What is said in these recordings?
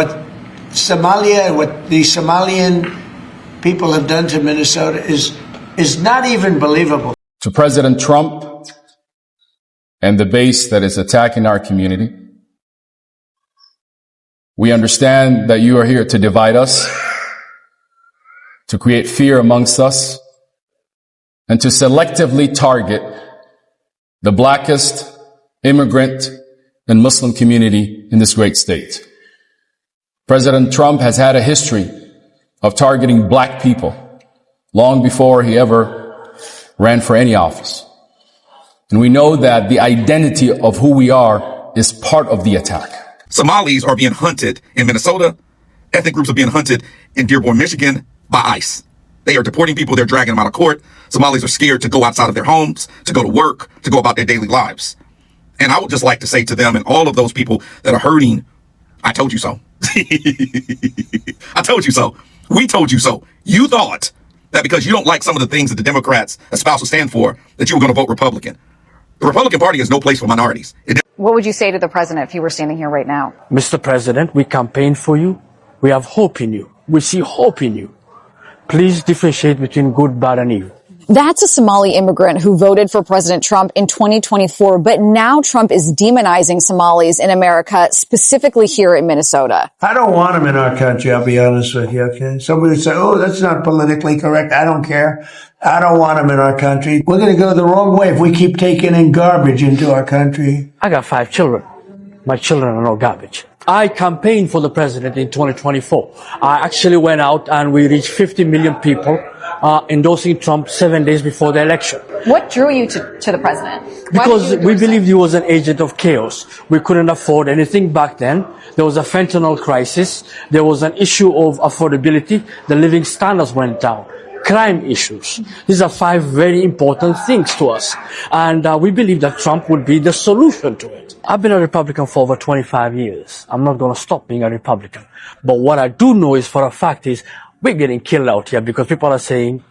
What the Somalian people have done to Minnesota is not even believable. To President Trump and the base that is attacking our community, we understand that you are here to divide us, to create fear amongst us, and to selectively target the blackest immigrant and Muslim community in this great state. President Trump has had a history of targeting black people long before he ever ran for any office. And we know that the identity of who we are is part of the attack. Somalis are being hunted in Minnesota. Ethnic groups are being hunted in Dearborn, Michigan by ICE. They are deporting people. They're dragging them out of court. Somalis are scared to go outside of their homes, to go to work, to go about their daily lives. And I would just like to say to them and all of those people that are hurting, I told you so. I told you so. We told you so. You thought that because you don't like some of the things that the Democrats espouse or stand for, that you were going to vote Republican. The Republican Party has no place for minorities. What would you say to the president if he were standing here right now? Mr. President, we campaign for you. We have hope in you. We see hope in you. Please differentiate between good, bad, and evil. That's a Somali immigrant who voted for President Trump in 2024, but now Trump is demonizing Somalis in America, specifically here in Minnesota. I don't want them in our country, I'll be honest with you, okay? Somebody would say, oh, that's not politically correct. I don't care. I don't want them in our country. We're going to go the wrong way if we keep taking in garbage into our country. I got 5 children. My children are no garbage. I campaigned for the president in 2024. I actually went out and we reached 50 million people endorsing Trump 7 days before the election. What drew you to the president? Because we believed he was an agent of chaos. We couldn't afford anything back then. There was a fentanyl crisis. There was an issue of affordability. The living standards went down. Crime issues. These are 5 very important things to us. And we believe that Trump would be the solution to it. I've been a Republican for over 25 years. I'm not going to stop being a Republican. But what I do know is for a fact is we're getting killed out here because people are saying,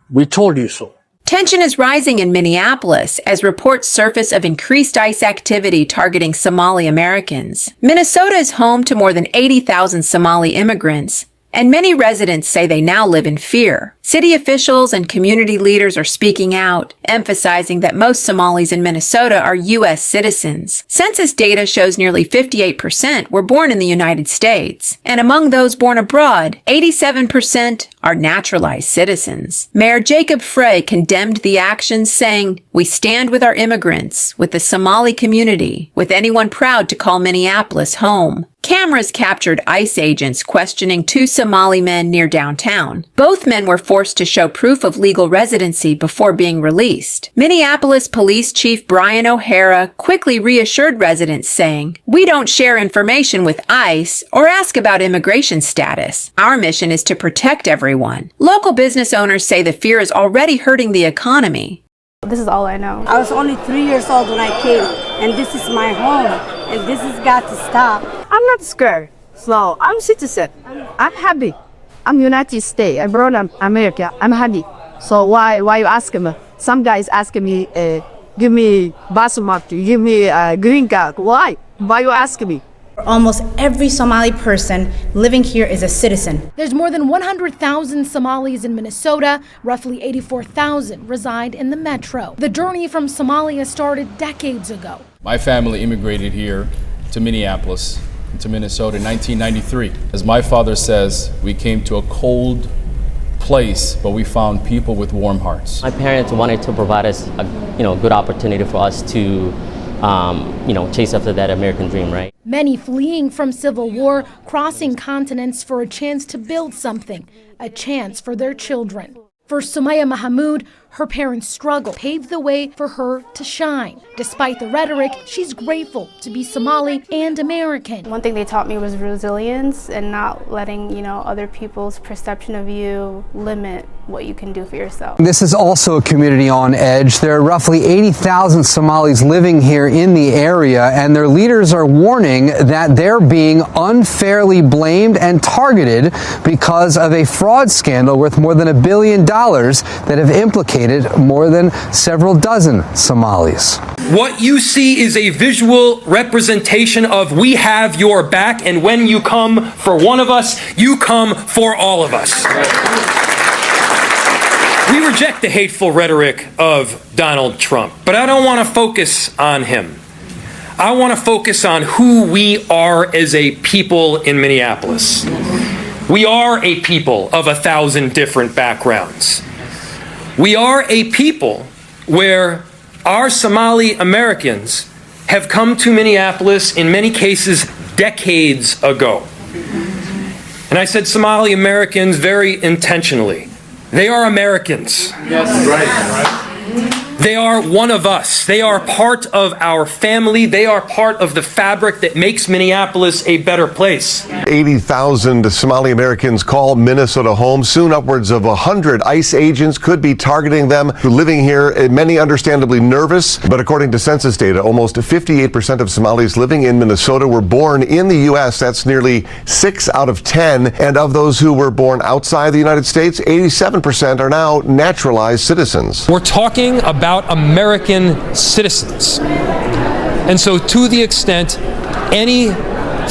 we told you so. Tension is rising in Minneapolis as reports surface of increased ICE activity targeting Somali Americans. Minnesota is home to more than 80,000 Somali immigrants, and many residents say they now live in fear. City officials and community leaders are speaking out, emphasizing that most Somalis in Minnesota are U.S. citizens. Census data shows nearly 58% were born in the United States, and among those born abroad, 87% are naturalized citizens. Mayor Jacob Frey condemned the actions, saying, "We stand with our immigrants, with the Somali community, with anyone proud to call Minneapolis home." Cameras captured ICE agents questioning 2 Somali men near downtown. Both men were forced to show proof of legal residency before being released. Minneapolis Police Chief Brian O'Hara quickly reassured residents, saying, "We don't share information with ICE or ask about immigration status. Our mission is to protect everyone." Local business owners say the fear is already hurting the economy. This is all I know. I was only 3 years old when I came, and this is my home, and this has got to stop. I'm not scared, so I'm citizen. I'm happy. I'm United States. I brought up America. I'm happy. So why you asking me? Some guys asking me, give me basmati, give me a green card. Why? Why you asking me? Almost every Somali person living here is a citizen. There's more than 100,000 Somalis in Minnesota. Roughly 84,000 reside in the metro. The journey from Somalia started decades ago. My family immigrated here to Minneapolis, to Minnesota in 1993. As my father says, we came to a cold place, but we found people with warm hearts. My parents wanted to provide us a good opportunity for us to chase after that American dream, right? Many fleeing from civil war, crossing continents for a chance to build something, a chance for their children. For Sumaya Mahamood, her parents' struggle paved the way for her to shine. Despite the rhetoric, she's grateful to be Somali and American. One thing they taught me was resilience and not letting, other people's perception of you limit what you can do for yourself. This is also a community on edge. There are roughly 80,000 Somalis living here in the area, and their leaders are warning that they're being unfairly blamed and targeted because of a fraud scandal worth more than $1 billion that have implicated relocated more than several dozen Somalis. What you see is a visual representation of we have your back, and when you come for one of us, you come for all of us. We reject the hateful rhetoric of Donald Trump, but I don't want to focus on him. I want to focus on who we are as a people in Minneapolis. We are a people of 1,000 different backgrounds. We are a people where our Somali Americans have come to Minneapolis in many cases decades ago. And I said Somali Americans very intentionally. They are Americans. Yes, right. They are one of us. They are part of our family. They are part of the fabric that makes Minneapolis a better place. 80,000 Somali Americans call Minnesota home. Soon upwards of 100 ICE agents could be targeting them who living here, many understandably nervous. But according to census data, almost 58% of Somalis living in Minnesota were born in the U.S. That's nearly 6 out of 10. And of those who were born outside the United States, 87% are now naturalized citizens. We're talking about American citizens. And so to the extent any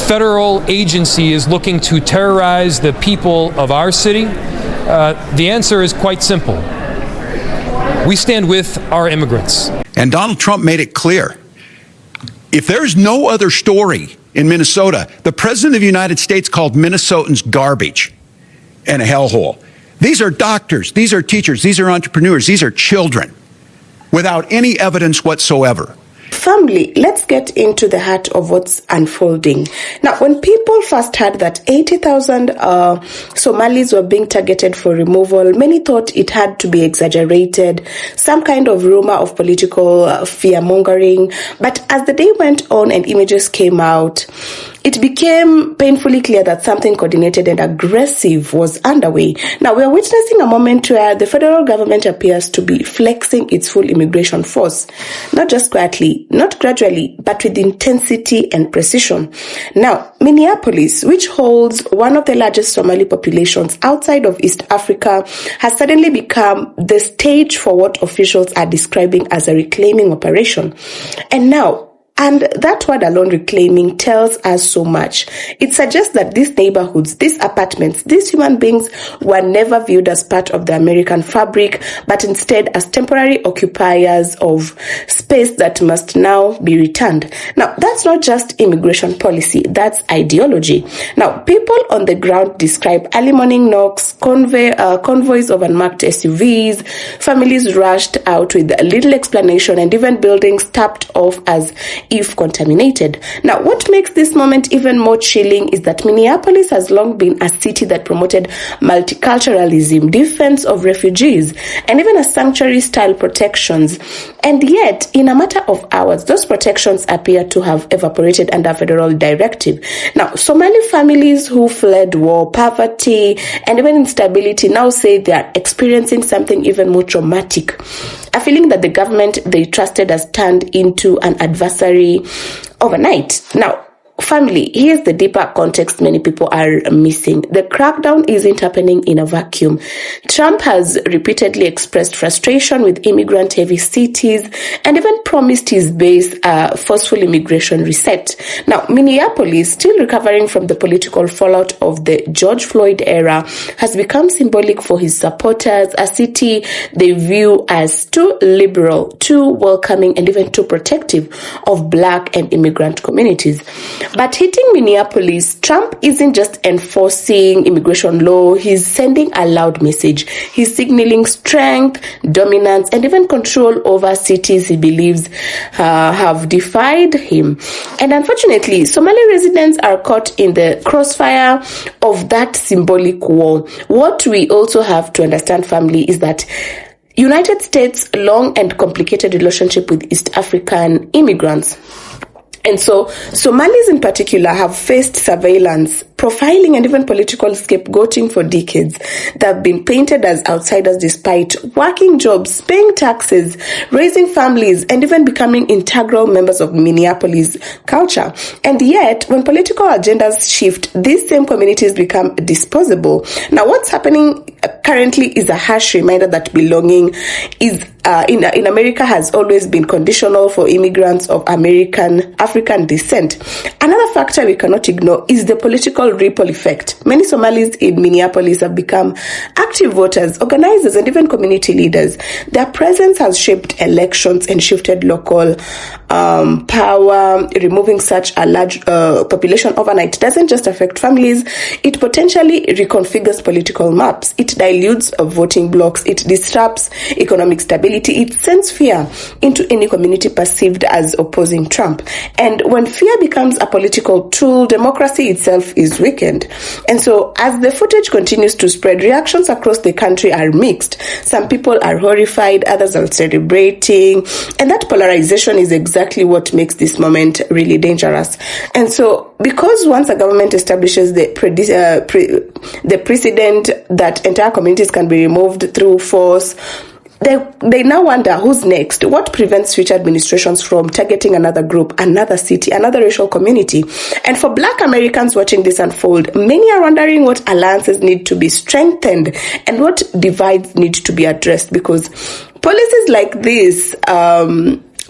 federal agency is looking to terrorize the people of our city, the answer is quite simple. We stand with our immigrants. And Donald Trump made it clear. If there's no other story in Minnesota, the President of the United States called Minnesotans garbage and a hellhole. These are doctors, these are teachers, these are entrepreneurs, these are children, without any evidence whatsoever. Family, let's get into the heart of what's unfolding. Now, when people first heard that 80,000 Somalis were being targeted for removal, many thought it had to be exaggerated, some kind of rumor of political fear-mongering. But as the day went on and images came out, it became painfully clear that something coordinated and aggressive was underway. Now, we are witnessing a moment where the federal government appears to be flexing its full immigration force, not just quietly, not gradually, but with intensity and precision. Now, Minneapolis, which holds one of the largest Somali populations outside of East Africa, has suddenly become the stage for what officials are describing as a reclaiming operation. And that word alone, reclaiming, tells us so much. It suggests that these neighborhoods, these apartments, these human beings were never viewed as part of the American fabric, but instead as temporary occupiers of space that must now be returned. Now, that's not just immigration policy, that's ideology. Now, people on the ground describe early morning knocks, convoys of unmarked SUVs, families rushed out with little explanation, and even buildings tapped off as if contaminated. Now, what makes this moment even more chilling is that Minneapolis has long been a city that promoted multiculturalism, defense of refugees, and even a sanctuary-style protections. And yet, in a matter of hours, those protections appear to have evaporated under federal directive. Now, Somali families who fled war, poverty, and even instability now say they are experiencing something even more traumatic. A feeling that the government they trusted has turned into an adversary overnight. Now, family, here's the deeper context many people are missing. The crackdown isn't happening in a vacuum. Trump has repeatedly expressed frustration with immigrant-heavy cities and even promised his base a forceful immigration reset. Now, Minneapolis, still recovering from the political fallout of the George Floyd era, has become symbolic for his supporters, a city they view as too liberal, too welcoming, and even too protective of Black and immigrant communities. But hitting Minneapolis, Trump isn't just enforcing immigration law, he's sending a loud message. He's signaling strength, dominance, and even control over cities he believes have defied him. And unfortunately, Somali residents are caught in the crossfire of that symbolic war. What we also have to understand, family, is that United States' long and complicated relationship with East African immigrants. And so Somalis in particular have faced surveillance, profiling, and even political scapegoating for decades. They've been painted as outsiders despite working jobs, paying taxes, raising families, and even becoming integral members of Minneapolis culture. And yet, when political agendas shift, these same communities become disposable. Now, what's happening currently is a harsh reminder that belonging is in America has always been conditional for immigrants of African descent. Another factor we cannot ignore is the political ripple effect. Many Somalis in Minneapolis have become active voters, organizers, and even community leaders. Their presence has shaped elections and shifted local power. Removing such a large population overnight doesn't just affect families, it potentially reconfigures political maps. It dilutes voting blocks, it disrupts economic stability, it sends fear into any community perceived as opposing Trump. And when fear becomes a political tool, democracy itself is weakened. And so as the footage continues to spread, reactions across the country are mixed. Some people are horrified, others are celebrating, and that polarization is exactly what makes this moment really dangerous. And so because once a government establishes the precedent that entire communities can be removed through force, they now wonder who's next. What prevents future administrations from targeting another group, another city, another racial community? And for Black Americans watching this unfold, many are wondering what alliances need to be strengthened and what divides need to be addressed, because policies like this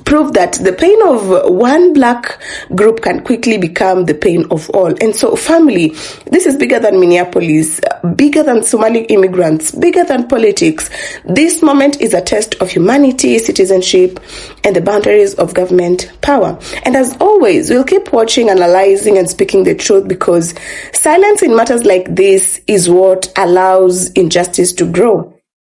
prove that the pain of one Black group can quickly become the pain of all. And so family, this is bigger than Minneapolis, bigger than Somali immigrants, bigger than politics. This moment is a test of humanity, citizenship, and the boundaries of government power. And as always, we'll keep watching, analyzing, and speaking the truth, because silence in matters like this is what allows injustice to grow.